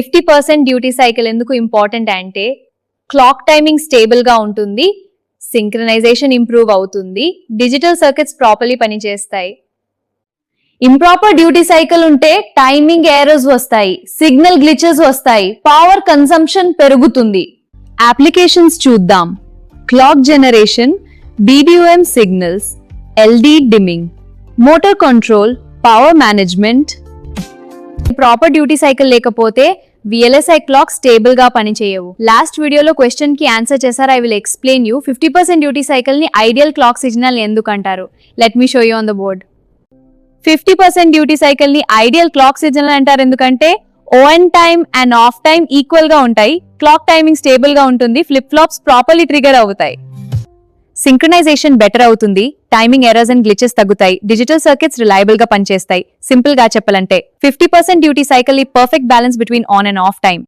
50% duty cycle ఎందుకు important అంటే clock timing stable గా ఉంటుంది, సింక్రనైజేషన్ ఇంప్రూవ్ అవుతుంది, డిజిటల్ సర్క్యూట్స్ ప్రాపర్లీ పనిచేస్తాయి. ఇంప్రాపర్ డ్యూటీ సైకిల్ ఉంటే టైమింగ్ ఎర్రర్స్ వస్తాయి, సిగ్నల్ గ్లిచెస్ వస్తాయి, పవర్ కన్సంప్షన్ పెరుగుతుంది. అప్లికేషన్స్ చూద్దాం. Clock generation, BDUM signals, LD dimming, motor control, power management. Proper duty cycle లేకపోతే VLSI క్లాక్ స్టేబుల్ గా పనిచేయవు. లాస్ట్ వీడియోలో క్వశ్చన్ కి ఆన్సర్ చేశారు. I will explain you. 50% duty cycle ని ఐడియల్ క్లాక్ సిగ్నల్ ఎందుకంటారు? Let me show you on the board. 50% duty cycle ని ideal clock signal అంటారు ఎందుకంటే ON time and of time equal గా ఉంటాయి, క్లాక్ టైమింగ్ స్టేబుల్ గా ఉంటుంది, ఫ్లిప్ ఫ్లాప్స్ ప్రాపర్లీ ట్రిగర్ అవుతాయి, సింక్రనైజేషన్ బెటర్ అవుతుంది, టైమింగ్ ఎర్రర్స్ అండ్ గ్లిచెస్ తగ్గుతాయి, డిజిటల్ సర్క్యూట్స్ రిలయబుల్ గా పనిచేస్తాయి. సింపుల్ గా చెప్పాలంటే 50% డ్యూటీ సైకిల్ ఈ perfect balance between on and of time.